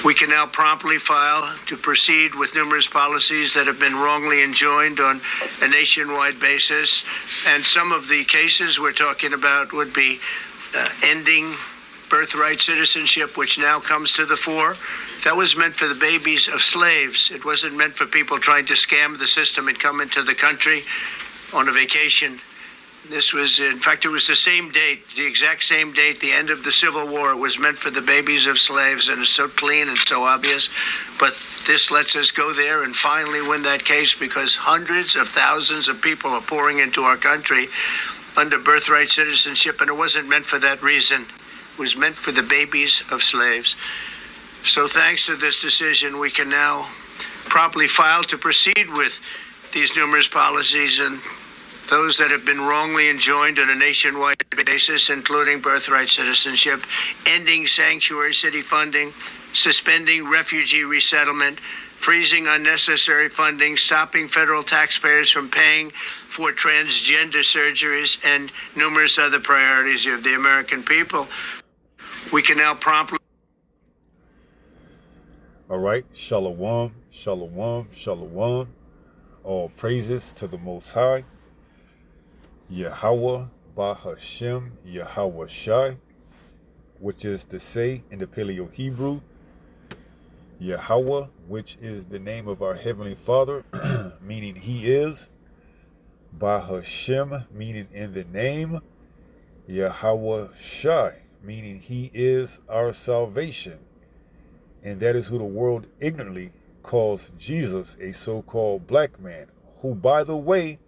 We can now promptly file to proceed with numerous policies that have been wrongly enjoined on a nationwide basis. And some of the cases we're talking about would be ending birthright citizenship, which now comes to the fore. That was meant for the babies of slaves. It wasn't meant for people trying to scam the system and come into the country on a vacation. This was, in fact, it was the same date, the exact same date, the end of the Civil War. It was meant for the babies of slaves, and it's so clean and so obvious. But this lets us go there and finally win that case, because hundreds of thousands of people are pouring into our country under birthright citizenship, and it wasn't meant for that reason. It was meant for the babies of slaves. So thanks to this decision, we can now promptly file to proceed with these numerous policies and those that have been wrongly enjoined on a nationwide basis, including birthright citizenship, ending sanctuary city funding, suspending refugee resettlement, freezing unnecessary funding, stopping federal taxpayers from paying for transgender surgeries, and numerous other priorities of the American people. We can now promptly... All right, shalom, shalom, shalom. All praises to the Most High. Yahweh, Bahashem, Yahweh Shai, which is to say in the Paleo-Hebrew, Yahweh, which is the name of our Heavenly Father, meaning He is, Bahashem, meaning in the name, Yahweh Shai, meaning He is our salvation. And that is who the world ignorantly calls Jesus, a so-called black man, who, by the way,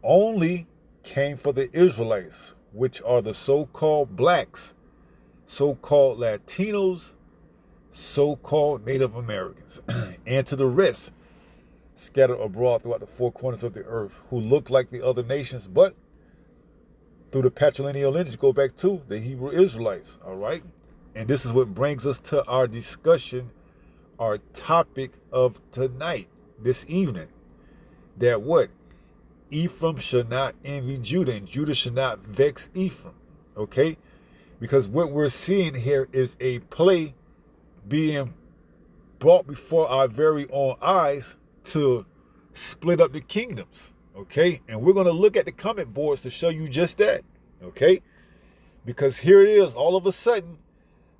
only came for the Israelites, which are the so-called blacks, so-called Latinos, so-called Native Americans, and to the rest scattered abroad throughout the four corners of the earth, who look like the other nations, but through the patrilineal lineage go back to the Hebrew Israelites. All right, and this is what brings us to our discussion, our topic of tonight, this evening, that what? Ephraim should not envy Judah, and Judah should not vex Ephraim, okay? Because what we're seeing here is a play being brought before our very own eyes to split up the kingdoms, okay? And we're going to look at the comment boards to show you just that, okay? Because here it is, all of a sudden,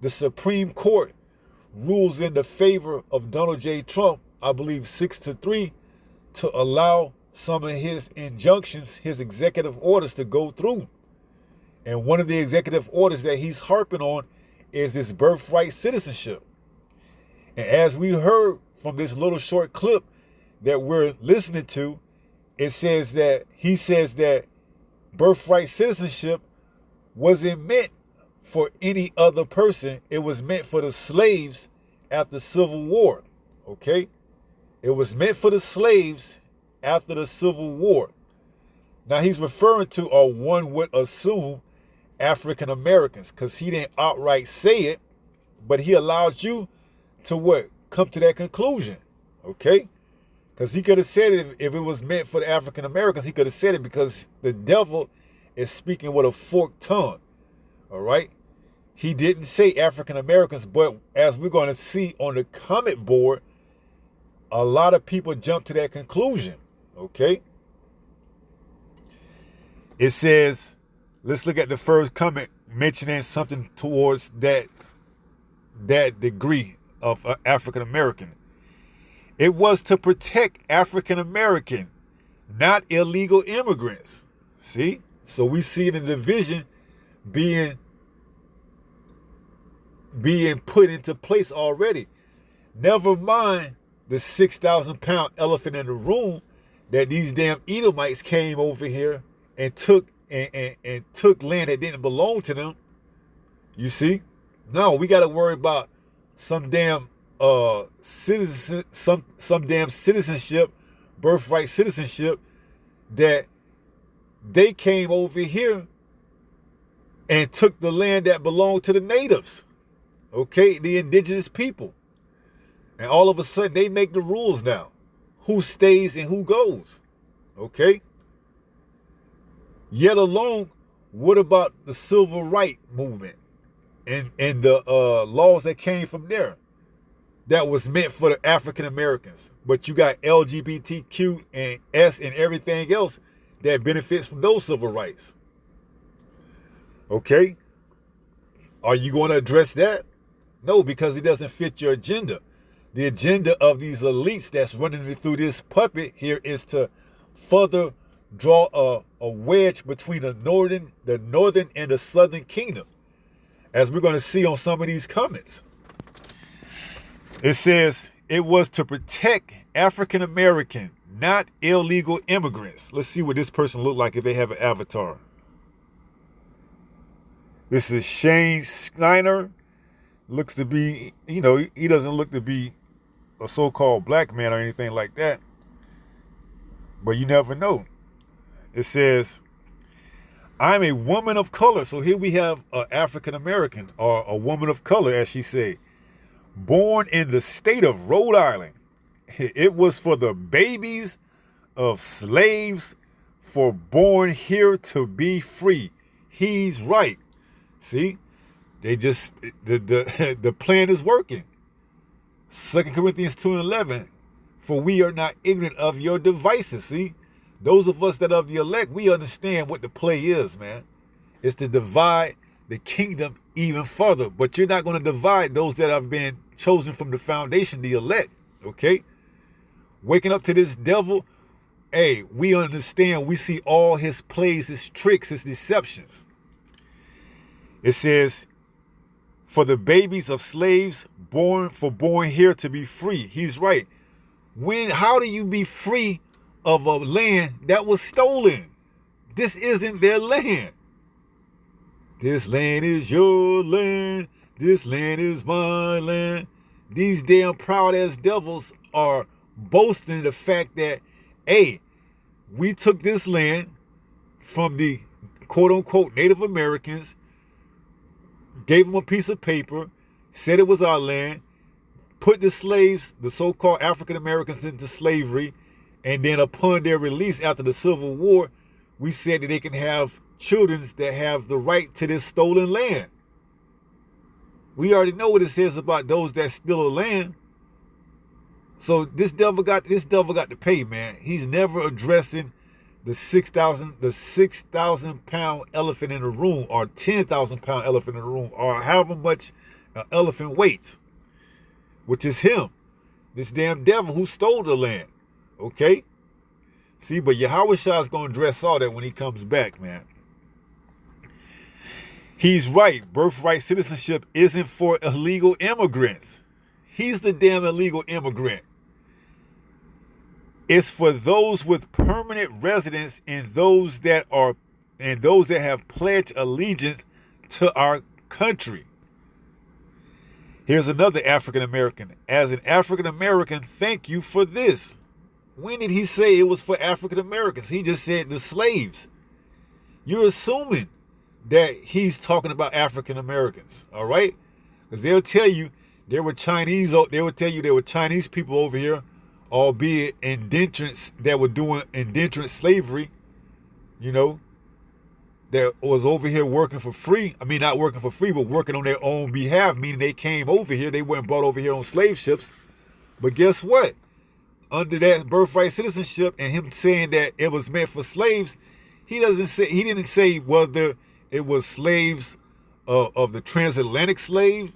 the Supreme Court rules in the favor of Donald J. Trump, I believe 6-3, to allow some of his injunctions, his executive orders to go through. And one of the executive orders that he's harping on is this birthright citizenship. And as we heard from this little short clip that we're listening to, it says that he says that birthright citizenship wasn't meant for any other person. It was meant for the slaves after the Civil War, okay? It was meant for the slaves after the Civil War. Now he's referring to, or one would assume, African Americans, because he didn't outright say it, but he allowed you to what? Come to that conclusion, okay? Because he could have said it if it was meant for the African Americans, he could have said it, because the devil is speaking with a forked tongue, all right? He didn't say African Americans, but as we're going to see on the comment board, a lot of people jump to that conclusion. Okay. It says, let's look at the first comment mentioning something towards that degree of African American. It was to protect African American, not illegal immigrants. See? So we see the division being put into place already. Never mind the 6,000-pound elephant in the room, that these damn Edomites came over here and took and took land that didn't belong to them. You see? No, we got to worry about some damn some damn citizenship, birthright citizenship, that they came over here and took the land that belonged to the natives. Okay, the indigenous people. And all of a sudden they make the rules now. Who stays and who goes. Okay? Yet alone, what about the civil rights movement and the laws that came from there? that was meant for the African Americans. But you got LGBTQ and S and everything else that benefits from those civil rights. Okay? Are you going to address that? No, because it doesn't fit your agenda. The agenda of these elites that's running through this puppet here is to further draw a wedge between the northern and the southern kingdom, as we're going to see on some of these comments. It says it was to protect African American, not illegal immigrants. Let's see what this person look like if they have an avatar. This is Shane Steiner. Looks to be, he doesn't look to be a so-called black man or anything like that. But you never know. It says, I'm a woman of color. So here we have an African American, or a woman of color, as she said, born in the state of Rhode Island. It was for the babies of slaves, for born here to be free. He's right. See, the plan is working. 2 Corinthians 2:11, for we are not ignorant of your devices. See, those of us that are of the elect, we understand what the play is, man. It's to divide the kingdom even further. But you're not going to divide those that have been chosen from the foundation, the elect, okay? Waking up to this devil, hey, we understand, we see all his plays, his tricks, his deceptions. It says, for the babies of slaves born here to be free. He's right. How do you be free of a land that was stolen? This isn't their land. This land is your land. This land is my land. These damn proud ass devils are boasting the fact that, hey, we took this land from the quote unquote Native Americans, gave them a piece of paper, said it was our land, put the slaves, the so-called African Americans, into slavery, and then upon their release after the Civil War, we said that they can have children that have the right to this stolen land. We already know what it says about those that steal a land. So this devil got to pay, man. He's never addressing the 6,000 pound elephant in the room, or 10,000 pound elephant in the room, or however much an elephant weighs, which is him, this damn devil who stole the land. Okay? See, but Yahweh Shah is going to address all that when he comes back, man. He's right. Birthright citizenship isn't for illegal immigrants. He's the damn illegal immigrant. It's for those with permanent residence and those that have pledged allegiance to our country. Here's another African American. As an African American, thank you for this. When did he say it was for African Americans? He just said the slaves. You're assuming that he's talking about African Americans, all right? Because they'll tell you there were Chinese people over here, albeit indentureds that were doing indentured slavery, that was over here working for free. I mean, not working for free, but working on their own behalf, meaning they came over here. They weren't brought over here on slave ships. But guess what? Under that birthright citizenship and him saying that it was meant for slaves, he didn't say whether it was slaves of the transatlantic slave,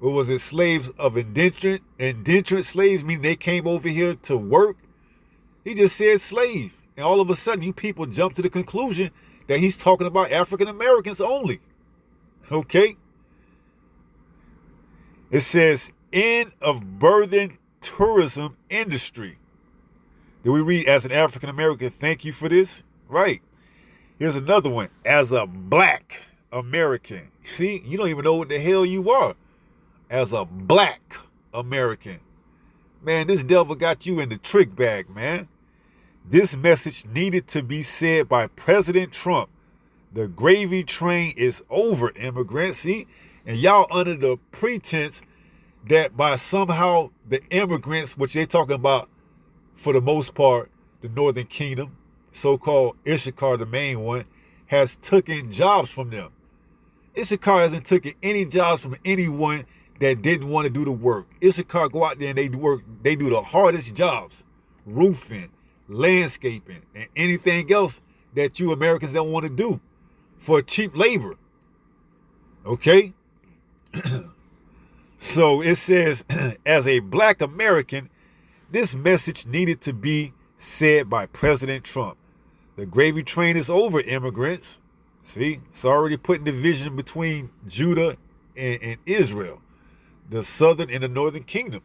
or was it slaves of indentured slaves, meaning they came over here to work. He just said slave. And all of a sudden, you people jump to the conclusion that he's talking about African Americans only. Okay? It says, end of birthing tourism industry. Did we read, as an African American, thank you for this? Right. Here's another one. As a black American. See, you don't even know what the hell you are. As a black American. Man, this devil got you in the trick bag, man. This message needed to be said by President Trump. The gravy train is over, immigrants. See? And y'all under the pretense that by somehow the immigrants, which they're talking about for the most part, the Northern Kingdom, so-called Issachar, the main one, has taken jobs from them. Issachar hasn't taken any jobs from anyone that didn't want to do the work. Issachar go out there and they do the hardest jobs, roofing, landscaping, and anything else that you Americans don't want to do for cheap labor. Okay? So it says, as a black American, this message needed to be said by President Trump. The gravy train is over, immigrants. See, it's already putting division between Judah and Israel, the southern and the northern kingdom.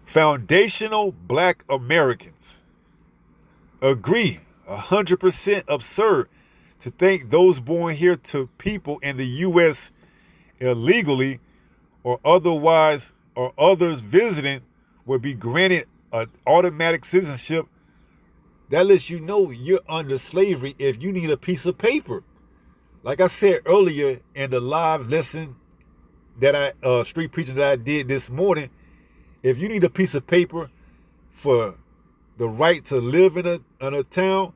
Foundational black Americans agree 100% absurd to think those born here to people in the U.S. illegally or otherwise or others visiting would be granted an automatic citizenship. That lets you know you're under slavery if you need a piece of paper. Like I said earlier in the live lesson that street preaching that I did this morning, if you need a piece of paper for the right to live in a town,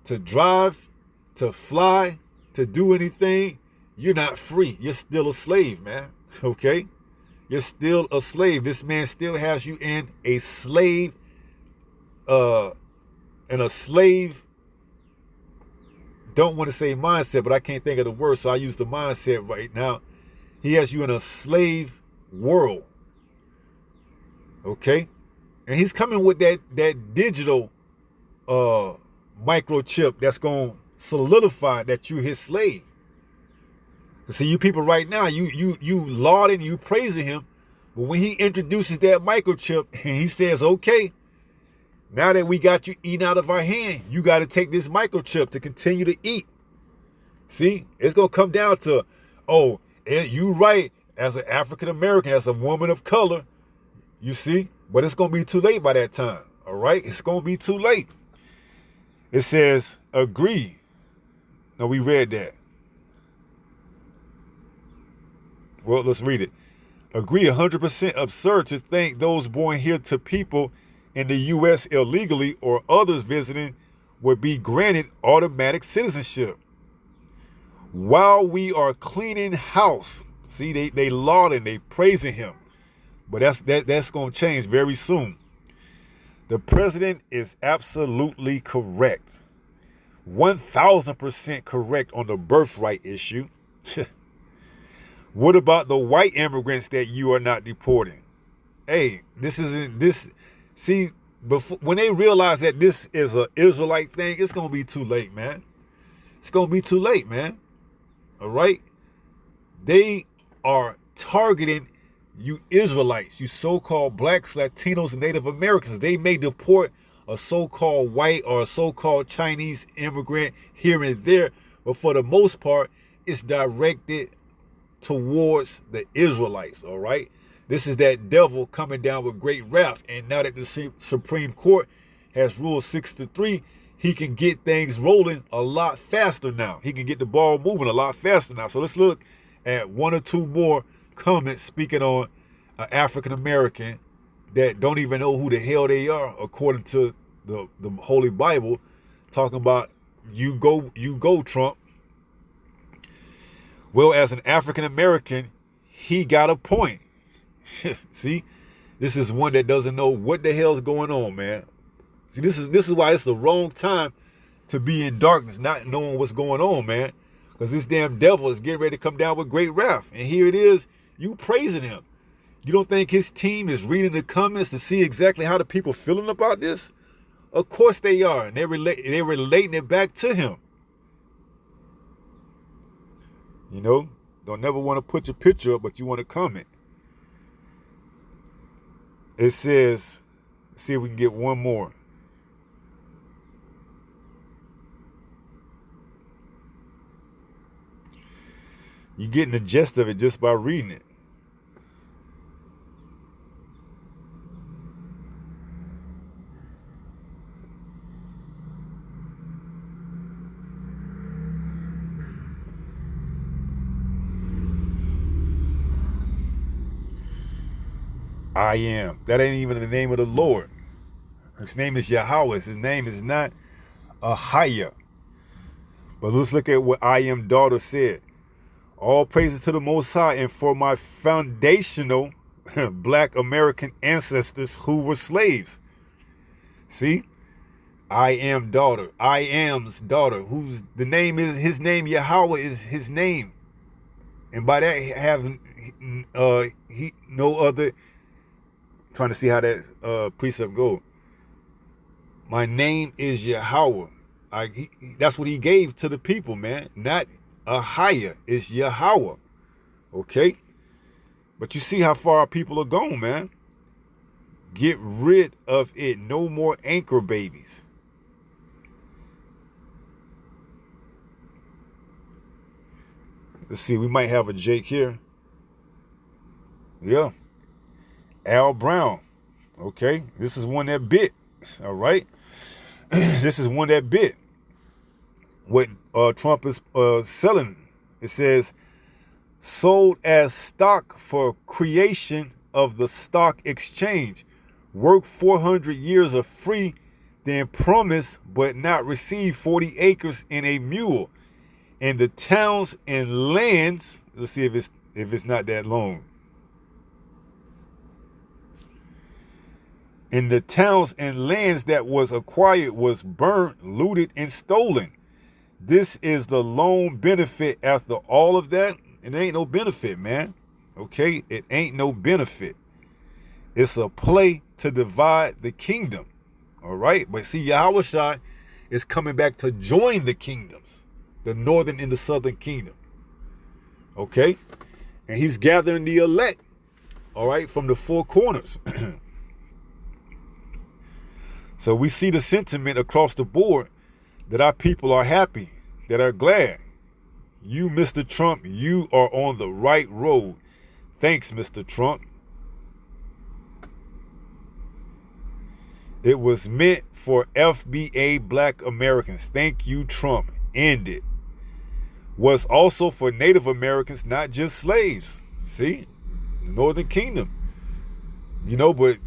to drive, to fly, to do anything, you're not free. You're still a slave, man. Okay? You're still a slave. This man still has you in a slave, don't want to say mindset, but I can't think of the word, so I use the mindset right now. He has you in a slave world. Okay? And he's coming with that digital microchip that's going to solidify that you're his slave. See, you people right now, you lauding, you praising him, but when he introduces that microchip and he says, okay, now that we got you eating out of our hand, you got to take this microchip to continue to eat. See, it's going to come down to, oh, you right, as an African American, as a woman of color, you see, but it's going to be too late by that time. All right, it's going to be too late. It says, agree. No, we read that. Well, let's read it. Agree 100% absurd to think those born here to people in the U.S. illegally or others visiting would be granted automatic citizenship. While we are cleaning house, see, they lauding, they praising him, but that's going to change very soon. The president is absolutely correct, 1,000% correct on the birthright issue. What about the white immigrants that you are not deporting? Hey, see, before, when they realize that this is an Israelite thing, it's going to be too late, man. It's going to be too late, man. All right? They are targeting you Israelites, you so-called blacks, Latinos, and Native Americans. They may deport a so-called white or a so-called Chinese immigrant here and there, but for the most part, it's directed towards the Israelites, all right? This is that devil coming down with great wrath. And now that the Supreme Court has ruled 6-3, he can get things rolling a lot faster now. He can get the ball moving a lot faster now. So let's look at one or two more comments speaking on an African American that don't even know who the hell they are, according to the Holy Bible, talking about you go, Trump. Well, as an African American, he got a point. See, this is one that doesn't know what the hell's going on, man. See, this is why it's the wrong time to be in darkness, not knowing what's going on, man. Because this damn devil is getting ready to come down with great wrath. And here it is, you praising him. You don't think his team is reading the comments to see exactly how the people feeling about this? Of course they are, and they're relating it back to him. You know, don't never want to put your picture up, but you want to comment. It says, let's see if we can get one more. You're getting the gist of it just by reading it. I am. That ain't even the name of the Lord. His name is Yahweh. His name is not Ahaya. But let's look at what I am daughter said. All praises to the Most High, and for my foundational black American ancestors who were slaves. See? I am daughter. I am's daughter. Whose the name is his name. Yahweh is his name. And by that having he no other, trying to see how that precept go. My name is Yahweh. That's what he gave to the people, man. Not a higher. It's Yahweh. Okay? But you see how far our people are gone, man. Get rid of it. No more anchor babies. Let's see. We might have a Jake here. Yeah. Al Brown. Okay. This is one that bit. All right. This is one that bit. What Trump is selling. It says, sold as stock for creation of the stock exchange. Work 400 years of free, then promise but not receive 40 acres and a mule. And the towns and lands, let's see if it's not that long. And the towns and lands that was acquired was burnt, looted, and stolen. This is the lone benefit after all of that. It ain't no benefit, man. Okay? It ain't no benefit. It's a play to divide the kingdom. All right? But see, Yahushua is coming back to join the kingdoms, the northern and the southern kingdom. Okay? And he's gathering the elect, all right, from the four corners. So we see the sentiment across the board that our people are happy, that are glad. You, Mr. Trump, you are on the right road. Thanks, Mr. Trump. It was meant for FBA Black Americans. Thank you, Trump. End it. Was also for Native Americans, not just slaves. See? The Northern Kingdom. But,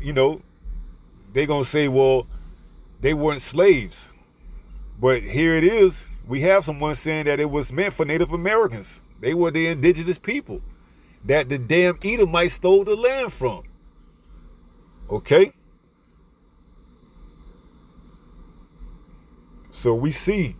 they're going to say, well, they weren't slaves. But here it is. We have someone saying that it was meant for Native Americans. They were the indigenous people that the damn Edomites stole the land from. Okay? So we see,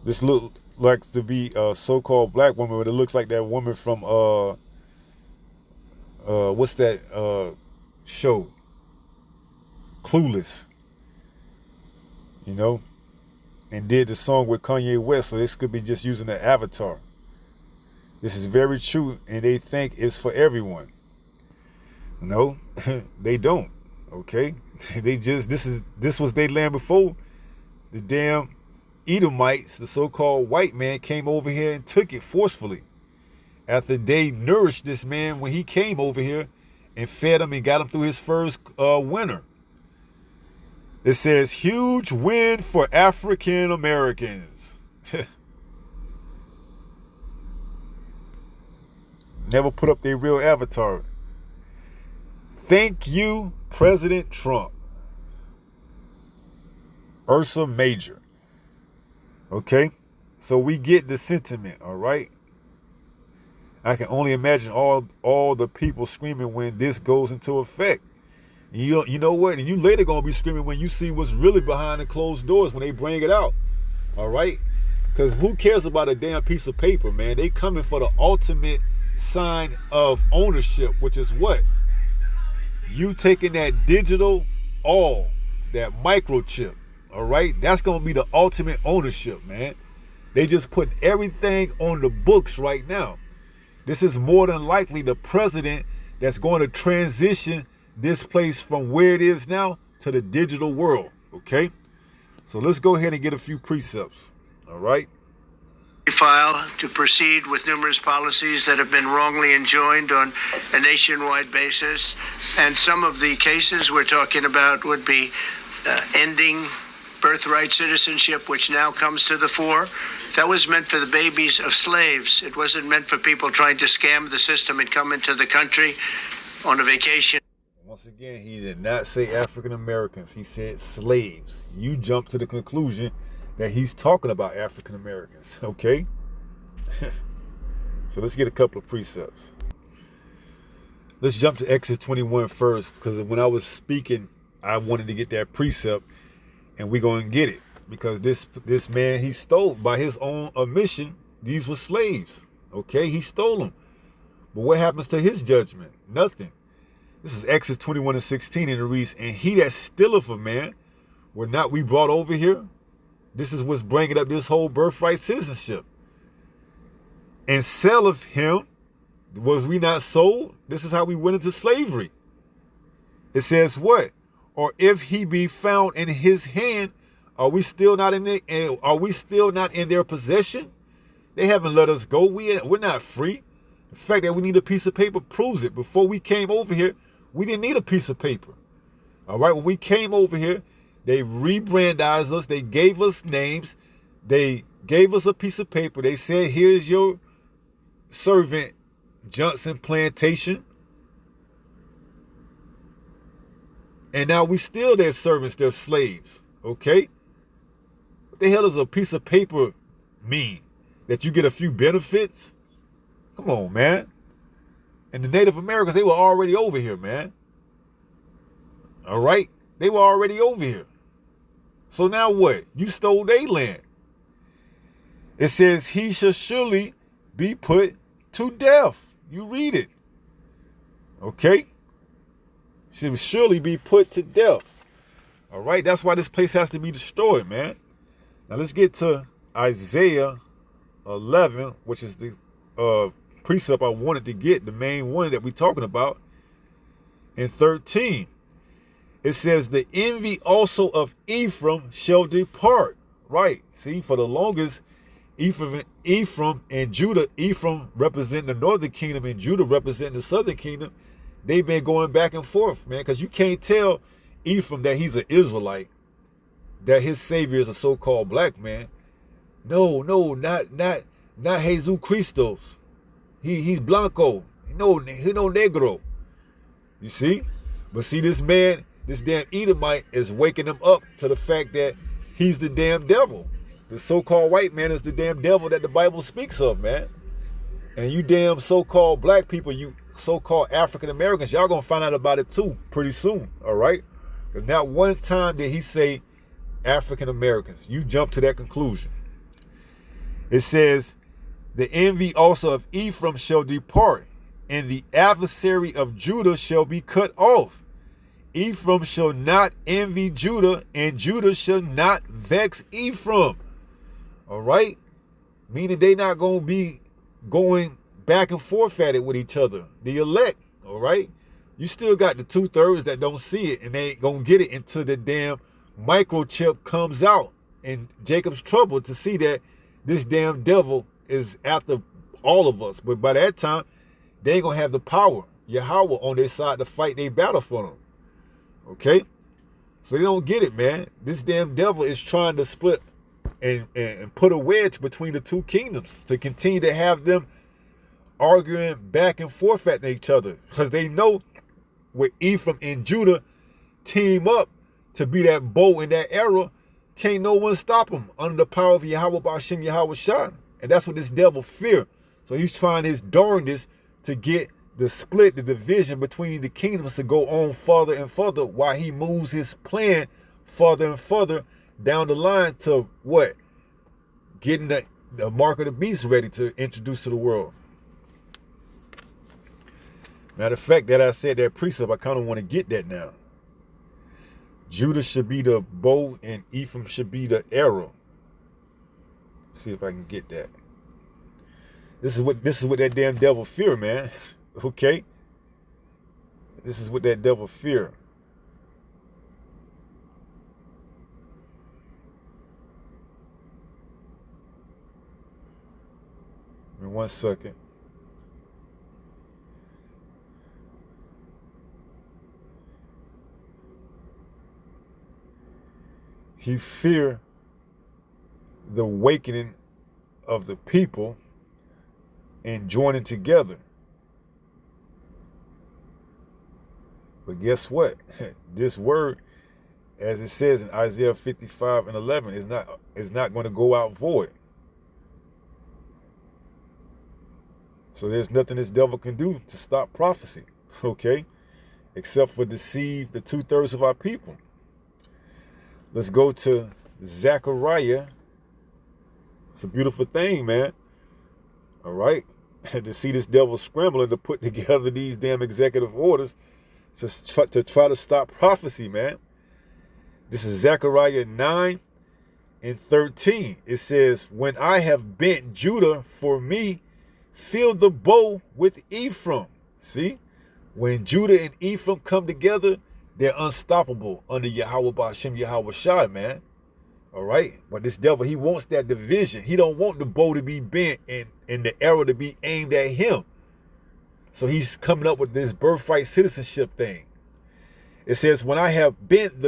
this looks like to be a so-called black woman, but it looks like that woman from what's that show? Clueless. And did the song with Kanye West, so this could be just using the avatar. This is very true, and they think it's for everyone. No, they don't. Okay? This was their land before the damn Edomites, the so-called white man, came over here and took it forcefully. After they nourished this man when he came over here and fed him and got him through his first winter. It says, huge win for African Americans. Never put up their real avatar. Thank you, President Trump. Ursa Major. Okay? So we get the sentiment, all right? I can only imagine all the people screaming when this goes into effect. You know what? And you later going to be screaming when you see what's really behind the closed doors when they bring it out. All right? Because who cares about a damn piece of paper, man? They coming for the ultimate sign of ownership, which is what? You taking that digital that microchip, all right? That's going to be the ultimate ownership, man. They just put everything on the books right now. This is more than likely the president that's going to transition this place from where it is now to the digital world, okay? So let's go ahead and get a few precepts, all right? File to proceed with numerous policies that have been wrongly enjoined on a nationwide basis. And some of the cases we're talking about would be ending birthright citizenship, which now comes to the fore. That was meant for the babies of slaves. It wasn't meant for people trying to scam the system and come into the country on a vacation. One Once again, he did not say African Americans. He said slaves. You jump to the conclusion that he's talking about African Americans, okay? So let's get a couple of precepts. Let's jump to Exodus 21 first, because when I was speaking, I wanted to get that precept, and we're going to get it. Because this man, he stole, by his own admission, these were slaves, okay? He stole them. But what happens to his judgment? Nothing. This is Exodus 21:16, and it reads, and he that stealeth a man, were not we brought over here? This is what's bringing up this whole birthright citizenship. And selleth him, was we not sold? This is how we went into slavery. It says what? Or if he be found in his hand, are we still not in their possession? They haven't let us go. We're not free. The fact that we need a piece of paper proves it. Before we came over here, we didn't need a piece of paper. All right, when we came over here, they rebrandized us. They gave us names. They gave us a piece of paper. They said, here's your servant, Johnson Plantation. And now we still their servants, their slaves. Okay? What the hell does a piece of paper mean? That you get a few benefits? Come on, man. And the Native Americans, they were already over here, man. All right? They were already over here. So now what? You stole their land. It says, he shall surely be put to death. You read it. Okay? Should surely be put to death. All right? That's why this place has to be destroyed, man. Now let's get to Isaiah 11, which is the precept I wanted to get, the main one that we're talking about. In 13, it says, the envy also of Ephraim shall depart. Right. See, for the longest, Ephraim and Judah, Ephraim representing the northern kingdom and Judah representing the southern kingdom, they've been going back and forth, man, because you can't tell Ephraim that he's an Israelite, that his savior is a so-called black man. No, not Jesus Christos. He's Blanco. He no Negro. You see? But see, this man, this damn Edomite is waking him up to the fact that he's the damn devil. The so-called white man is the damn devil that the Bible speaks of, man. And you damn so-called black people, you so-called African Americans, y'all gonna find out about it too pretty soon, all right? Because not one time did he say African Americans. You jump to that conclusion. It says, the envy also of Ephraim shall depart, and the adversary of Judah shall be cut off. Ephraim shall not envy Judah, and Judah shall not vex Ephraim. All right? Meaning they not going to be going back and forth at it with each other. The elect, all right? You still got the 2/3 that don't see it, and they ain't going to get it until the damn microchip comes out in Jacob's trouble to see that this damn devil is after all of us. But by that time, they ain't going to have the power, Yahweh, on their side to fight their battle for them. Okay? So they don't get it, man. This damn devil is trying to split and put a wedge between the two kingdoms to continue to have them arguing back and forth at each other. Because they know with Ephraim and Judah team up to be that bow in that era, can't no one stop them under the power of Yahweh Ba'ashem Yahweh Shah. And that's what this devil fear. So he's trying his darndest to get the split, the division between the kingdoms to go on further and further while he moves his plan further and further down the line to what? Getting the mark of the beast ready to introduce to the world. Matter of fact, that I said that precept, I kind of want to get that now. Judah should be the bow and Ephraim should be the arrow. See if I can get that. This is what that damn devil fear, man. Okay? This is what that devil fear. Give me 1 second. He fear the awakening of the people and joining together. But guess what? This word, as it says in Isaiah 55:11, is not going to go out void. So there's nothing this devil can do to stop prophecy, okay? Except for deceive the 2/3 of our people. Let's go to Zechariah. It's a beautiful thing, man. All right? To see this devil scrambling to put together these damn executive orders to try to stop prophecy, man. This is Zechariah 9:13. It says, when I have bent Judah for me, fill the bow with Ephraim. See? When Judah and Ephraim come together, they're unstoppable under Yahweh Ba'ashem Yahweh Shai, man. All right? But this devil, he wants that division. He don't want the bow to be bent and the arrow to be aimed at him. So he's coming up with this birthright citizenship thing. It says, when I have bent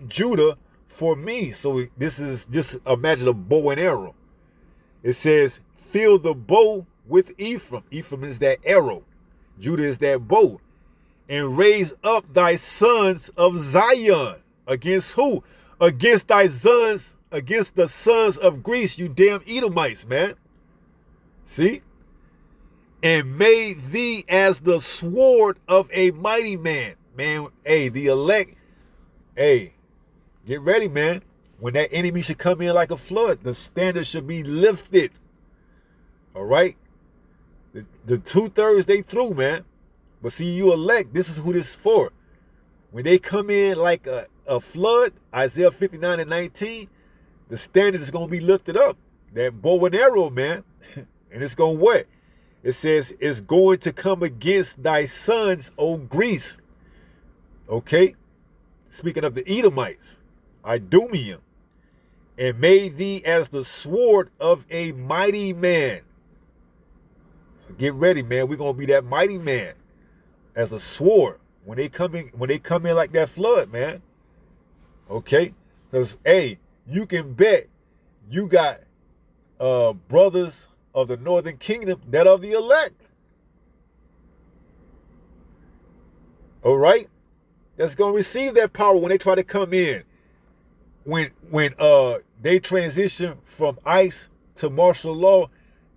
Judah for me. So this is just imagine a bow and arrow. It says, fill the bow with Ephraim. Ephraim is that arrow. Judah is that bow. And raise up thy sons of Zion. Against who? Against thy sons, against the sons of Greece, you damn Edomites, man. See? And made thee as the sword of a mighty man. Man, hey, the elect, hey, get ready, man. When that enemy should come in like a flood, the standard should be lifted. All right? The 2/3 they through, man. But see, you elect, this is who this is for. When they come in like a flood, Isaiah 59:19, the standard is going to be lifted up. That bow and arrow, man. And it's going to what? It says, it's going to come against thy sons, O Greece. Okay? Speaking of the Edomites, Idumean. And made thee as the sword of a mighty man. So get ready, man. We're going to be that mighty man. As a sword. When they come in like that flood, man. Okay? Because, hey, you can bet you got brothers of the northern kingdom that are the elect. All right? That's going to receive that power when they try to come in. When they transition from ICE to martial law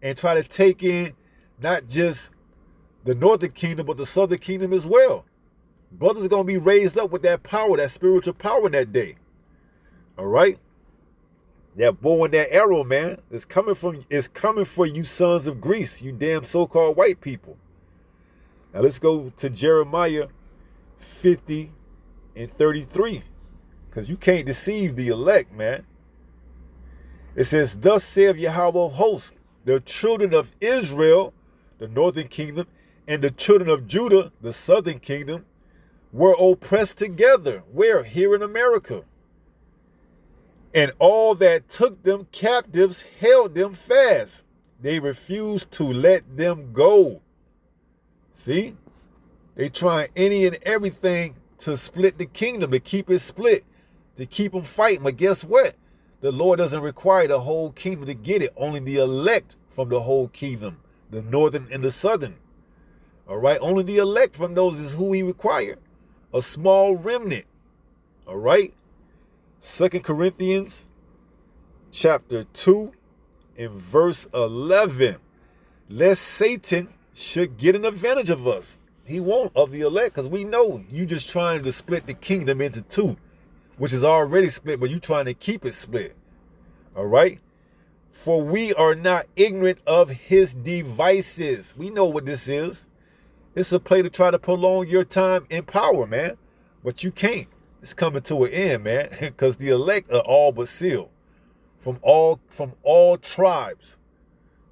and try to take in not just the northern kingdom, but the southern kingdom as well. Brothers are going to be raised up with that power, that spiritual power in that day. All right? That bow and that arrow, man, is coming for you sons of Greece, you damn so-called white people. Now let's go to Jeremiah 50:33. Because you can't deceive the elect, man. It says, thus saith Yahweh of hosts, the children of Israel, the northern kingdom, and the children of Judah, the southern kingdom, were oppressed together. Where? Here in America. And all that took them captives held them fast. They refused to let them go. See? They trying any and everything to split the kingdom, to keep it split, to keep them fighting. But guess what? The Lord doesn't require the whole kingdom to get it. Only the elect from the whole kingdom, the northern and the southern. All right? Only the elect from those is who he required. A small remnant. All right? 2 Corinthians chapter 2 and verse 11. Lest Satan should get an advantage of us. He won't, of the elect, because we know you just trying to split the kingdom into two, which is already split, but you trying to keep it split. All right? For we are not ignorant of his devices. We know what this is. It's a play to try to prolong your time in power, man. But you can't. It's coming to an end, man, because the elect are all but sealed. From all tribes.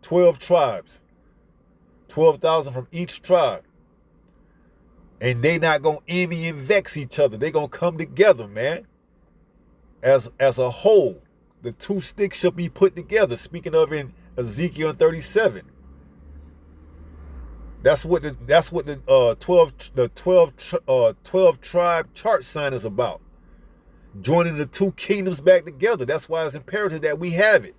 12 tribes. 12,000 from each tribe. And they not going to envy and vex each other. They going to come together, man. As a whole. The two sticks shall be put together. Speaking of in Ezekiel 37. That's what the 12 tribe chart sign is about. Joining the two kingdoms back together. That's why it's imperative that we have it.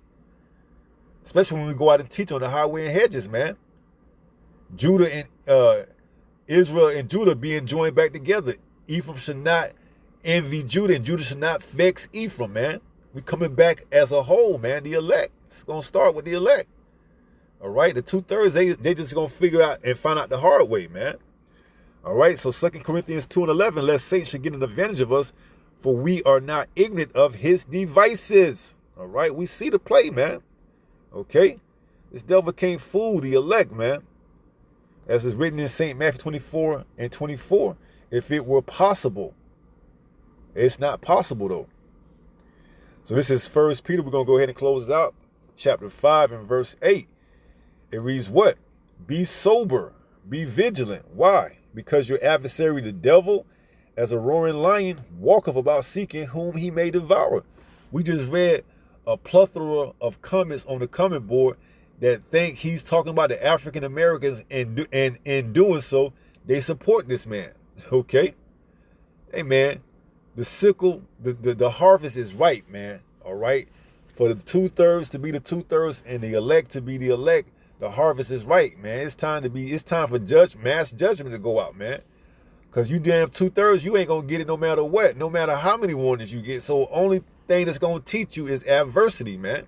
Especially when we go out and teach on the highway and hedges, man. Judah and Israel and Judah being joined back together. Ephraim should not envy Judah, and Judah should not vex Ephraim, man. We coming back as a whole, man. The elect. It's going to start with the elect. All right? The 2/3, they just going to figure out and find out the hard way, man. All right? So 2 Corinthians 2:11, lest Satan should get an advantage of us, for we are not ignorant of his devices. All right? We see the play, man. Okay? This devil can't fool the elect, man. As is written in St. Matthew 24:24, if it were possible. It's not possible, though. So this is 1 Peter. We're going to go ahead and close out. Chapter 5 and verse 8. It reads what? Be sober, be vigilant. Why? Because your adversary, the devil, as a roaring lion, walketh about seeking whom he may devour. We just read a plethora of comments on the comment board that think he's talking about the African Americans, and in doing so, they support this man. Okay? Hey, man, the sickle, the harvest is ripe, man. All right? For the 2/3 to be the 2/3 and the elect to be the elect, the harvest is right, man. It's time for mass judgment to go out, man. Because you damn 2/3, you ain't going to get it no matter what, no matter how many warnings you get. So only thing that's going to teach you is adversity, man.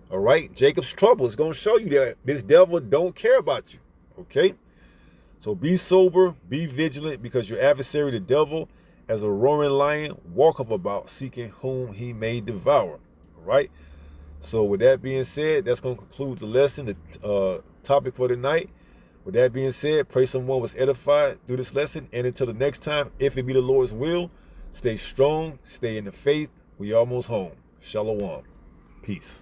All right? Jacob's trouble is going to show you that this devil don't care about you. Okay? So be sober, be vigilant, because your adversary, the devil, as a roaring lion, walketh about seeking whom he may devour. All right? So with that being said, that's going to conclude the lesson, the topic for tonight. With that being said, pray someone was edified through this lesson. And until the next time, if it be the Lord's will, stay strong, stay in the faith. We almost home. Shalom. Peace.